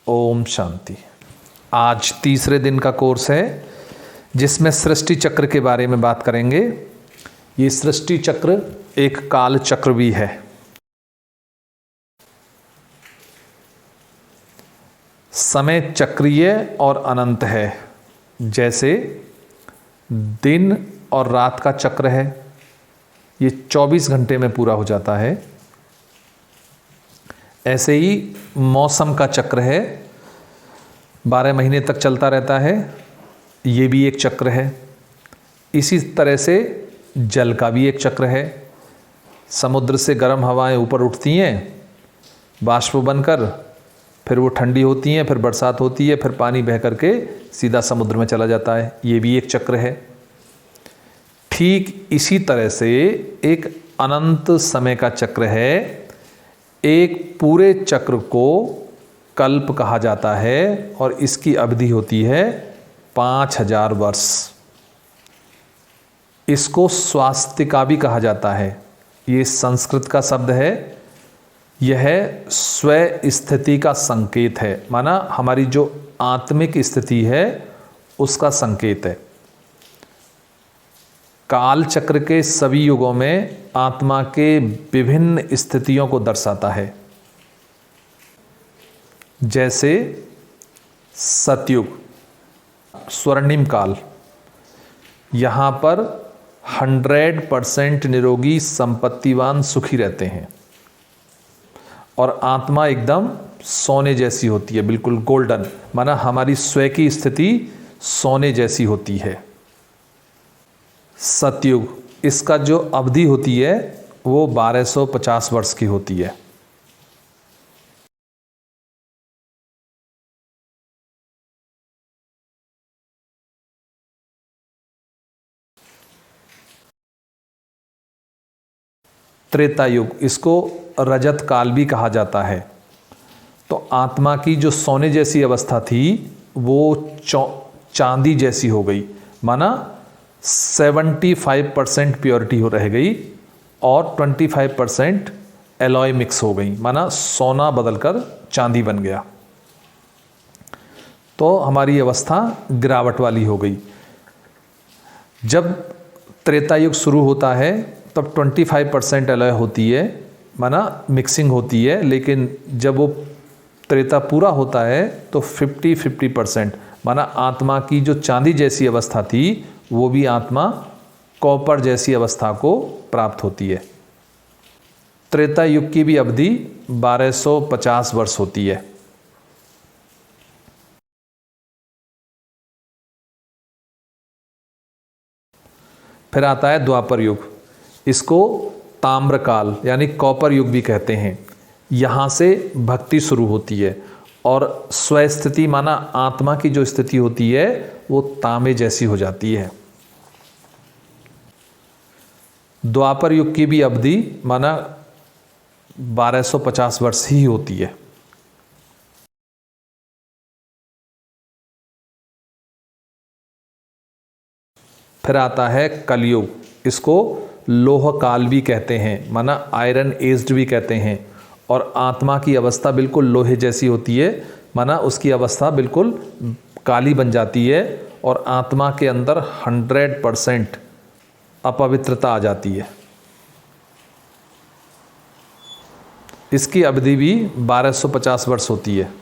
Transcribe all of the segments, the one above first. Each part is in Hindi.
ओम शांति। आज तीसरे दिन का कोर्स है जिसमें सृष्टि चक्र के बारे में बात करेंगे। ये सृष्टि चक्र एक काल चक्र भी है। समय चक्रीय और अनंत है। जैसे दिन और रात का चक्र है, ये 24 घंटे में पूरा हो जाता है। ऐसे ही मौसम का चक्र है, 12 महीने तक चलता रहता है, ये भी एक चक्र है। इसी तरह से जल का भी एक चक्र है। समुद्र से गर्म हवाएं ऊपर उठती हैं बाष्प बनकर, फिर वो ठंडी होती हैं, फिर बरसात होती है, फिर पानी बह करके सीधा समुद्र में चला जाता है, ये भी एक चक्र है। ठीक इसी तरह से एक अनंत समय का चक्र है। एक पूरे चक्र को कल्प कहा जाता है और इसकी अवधि होती है 5000 वर्ष। इसको स्वास्तिका भी कहा जाता है। ये संस्कृत का शब्द है। यह स्व स्थिति का संकेत है, माना हमारी जो आत्मिक स्थिति है उसका संकेत है। काल चक्र के सभी युगों में आत्मा के विभिन्न स्थितियों को दर्शाता है। जैसे सतयुग, स्वर्णिम काल, यहाँ पर 100% निरोगी संपत्तिवान सुखी रहते हैं और आत्मा एकदम सोने जैसी होती है, बिल्कुल गोल्डन, माना हमारी स्वयं की स्थिति सोने जैसी होती है। सतयुग, इसका जो अवधि होती है वो 1250 वर्ष की होती है। त्रेता युग, इसको रजत काल भी कहा जाता है। तो आत्मा की जो सोने जैसी अवस्था थी वो चांदी जैसी हो गई, माना 75% प्योरिटी हो रह गई और 25% एलॉय मिक्स हो गई, माना सोना बदलकर चांदी बन गया। तो हमारी अवस्था गिरावट वाली हो गई। जब त्रेता युग शुरू होता है तब 25% एलॉय होती है, माना मिक्सिंग होती है, लेकिन जब वो त्रेता पूरा होता है तो 50-50%, माना आत्मा की जो चांदी जैसी अवस्था थी वो भी आत्मा कॉपर जैसी अवस्था को प्राप्त होती है। त्रेता युग की भी अवधि 1250 वर्ष होती है। फिर आता है द्वापर युग, इसको ताम्रकाल यानी कॉपर युग भी कहते हैं। यहाँ से भक्ति शुरू होती है और स्वस्थिति, माना आत्मा की जो स्थिति होती है वो तांबे जैसी हो जाती है। द्वापर युग की भी अवधि माना 1250 वर्ष ही होती है। फिर आता है कलयुग, इसको लोह काल भी कहते हैं, माना आयरन एज्ड भी कहते हैं। और आत्मा की अवस्था बिल्कुल लोहे जैसी होती है, माना उसकी अवस्था बिल्कुल काली बन जाती है और आत्मा के अंदर 100% अपवित्रता आ जाती है। इसकी अवधि भी 1250 वर्ष होती है।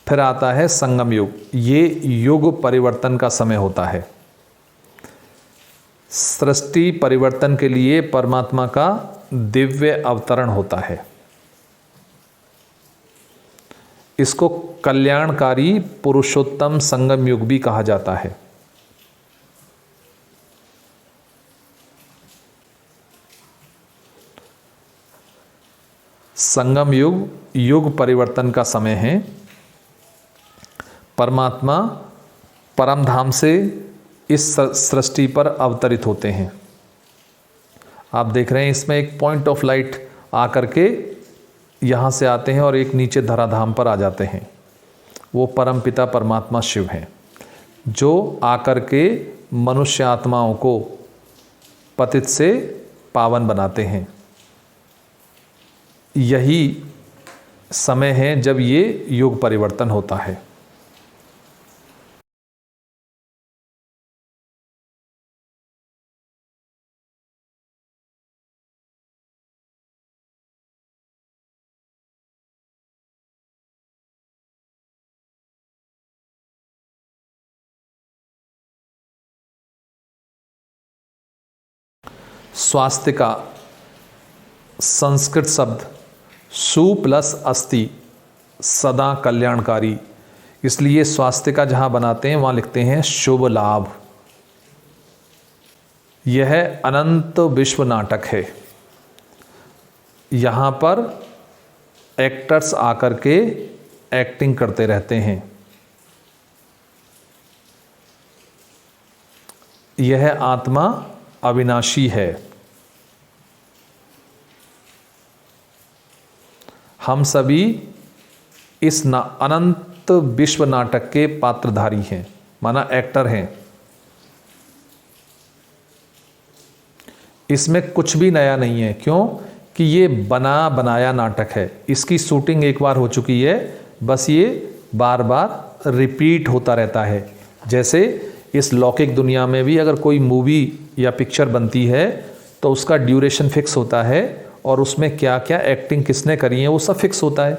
फिर आता है संगम युग, ये युग परिवर्तन का समय होता है। सृष्टि परिवर्तन के लिए परमात्मा का दिव्य अवतरण होता है। इसको कल्याणकारी पुरुषोत्तम संगम युग भी कहा जाता है। संगम युग युग परिवर्तन का समय है। परमात्मा परम धाम से इस सृष्टि पर अवतरित होते हैं। आप देख रहे हैं इसमें एक पॉइंट ऑफ लाइट आकर के यहाँ से आते हैं और एक नीचे धराधाम पर आ जाते हैं। वो परमपिता परमात्मा शिव हैं जो आकर के मनुष्य आत्माओं को पतित से पावन बनाते हैं। यही समय है जब ये युग परिवर्तन होता है। स्वास्तिका संस्कृत शब्द सु प्लस अस्ति सदा कल्याणकारी, इसलिए स्वास्तिका जहाँ बनाते हैं वहाँ लिखते हैं शुभ लाभ। यह अनंत विश्व नाटक है। यहाँ पर एक्टर्स आकर के एक्टिंग करते रहते हैं। यह आत्मा अविनाशी है। हम सभी इस अनंत विश्व नाटक के पात्रधारी हैं, माना एक्टर हैं। इसमें कुछ भी नया नहीं है, क्यों कि ये बना बनाया नाटक है। इसकी शूटिंग एक बार हो चुकी है, बस ये बार बार रिपीट होता रहता है। जैसे इस लौकिक दुनिया में भी अगर कोई मूवी या पिक्चर बनती है तो उसका ड्यूरेशन फिक्स होता है और उसमें क्या क्या एक्टिंग किसने करी है वो सब फिक्स होता है।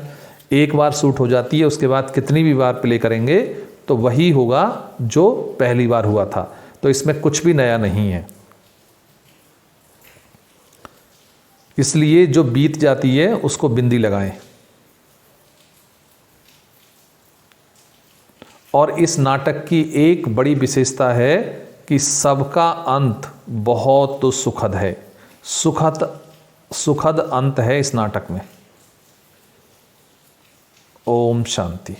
एक बार शूट हो जाती है, उसके बाद कितनी भी बार प्ले करेंगे तो वही होगा जो पहली बार हुआ था। तो इसमें कुछ भी नया नहीं है। इसलिए जो बीत जाती है उसको बिंदी लगाएं। और इस नाटक की एक बड़ी विशेषता है कि सबका अंत बहुत सुखद है। सुखद अंत है इस नाटक में। ओम शांति।